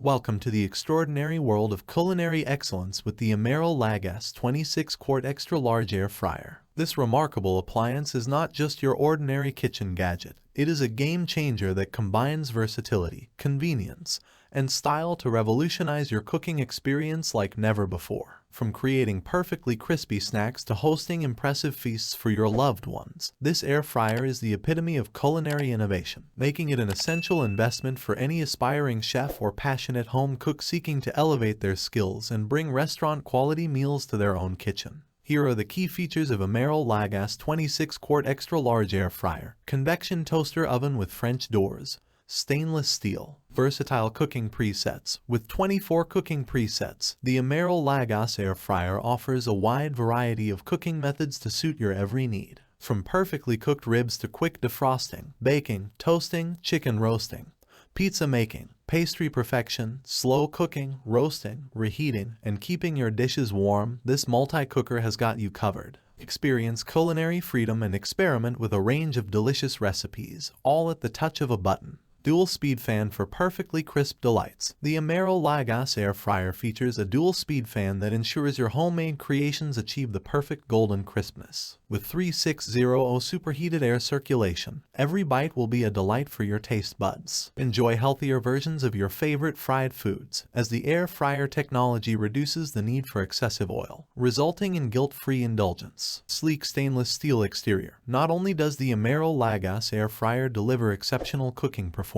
Welcome to the extraordinary world of culinary excellence with the Emeril Lagasse 26-quart extra-large air fryer. This remarkable appliance is not just your ordinary kitchen gadget. It is a game-changer that combines versatility, convenience, and style to revolutionize your cooking experience like never before. From creating perfectly crispy snacks to hosting impressive feasts for your loved ones, this air fryer is the epitome of culinary innovation, making it an essential investment for any aspiring chef or passionate home cook seeking to elevate their skills and bring restaurant-quality meals to their own kitchen. Here are the key features of Emeril Lagasse 26-quart extra-large air fryer. Convection toaster oven with French doors. Stainless steel. Versatile cooking presets. With 24 cooking presets, the Emeril Lagasse air fryer offers a wide variety of cooking methods to suit your every need. From perfectly cooked ribs to quick defrosting, baking, toasting, chicken roasting, pizza making, pastry perfection, slow cooking, roasting, reheating, and keeping your dishes warm, this multi-cooker has got you covered. Experience culinary freedom and experiment with a range of delicious recipes, all at the touch of a button. Dual speed fan for perfectly crisp delights. The Emeril Lagasse air fryer features a dual speed fan that ensures your homemade creations achieve the perfect golden crispness. With 3600 superheated air circulation, every bite will be a delight for your taste buds. Enjoy healthier versions of your favorite fried foods, as the air fryer technology reduces the need for excessive oil, resulting in guilt-free indulgence. Sleek stainless steel exterior. Not only does the Emeril Lagasse air fryer deliver exceptional cooking performance,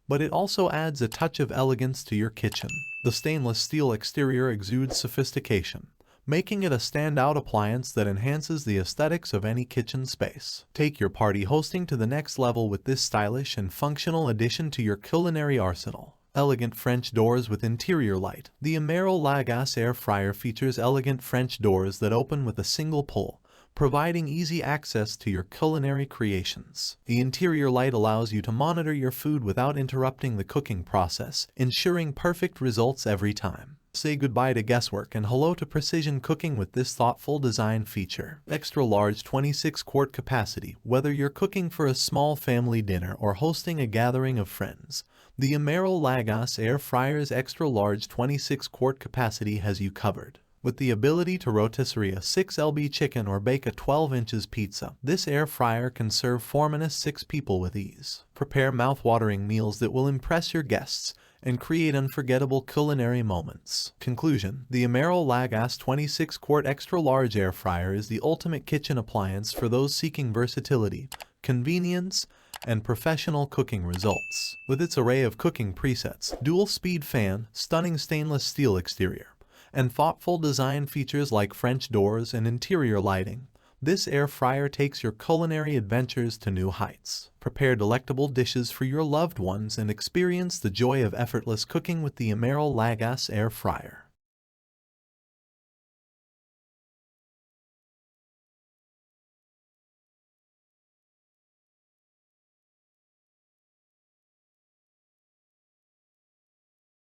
but it also adds a touch of elegance to your kitchen. The stainless steel exterior exudes sophistication, making it a standout appliance that enhances the aesthetics of any kitchen space. Take your party hosting to the next level with this stylish and functional addition to your culinary arsenal. Elegant French doors with interior light. The Emeril Lagasse air fryer features elegant French doors that open with a single pull, providing easy access to your culinary creations. The interior light allows you to monitor your food without interrupting the cooking process, ensuring perfect results every time. Say goodbye to guesswork and hello to precision cooking with this thoughtful design feature. Extra large 26-quart capacity. Whether you're cooking for a small family dinner or hosting a gathering of friends, the Emeril Lagasse air fryer's extra large 26-quart capacity has you covered. With the ability to rotisserie a 6 lb chicken or bake a 12 inches pizza, this air fryer can serve 6 people with ease. Prepare mouth-watering meals that will impress your guests and create unforgettable culinary moments. Conclusion: the Emeril Lagasse 26-quart extra-large air fryer is the ultimate kitchen appliance for those seeking versatility, convenience, and professional cooking results. With its array of cooking presets, dual speed fan, stunning stainless steel exterior, and thoughtful design features like French doors and interior lighting, this air fryer takes your culinary adventures to new heights. Prepare delectable dishes for your loved ones and experience the joy of effortless cooking with the Emeril Lagasse air fryer.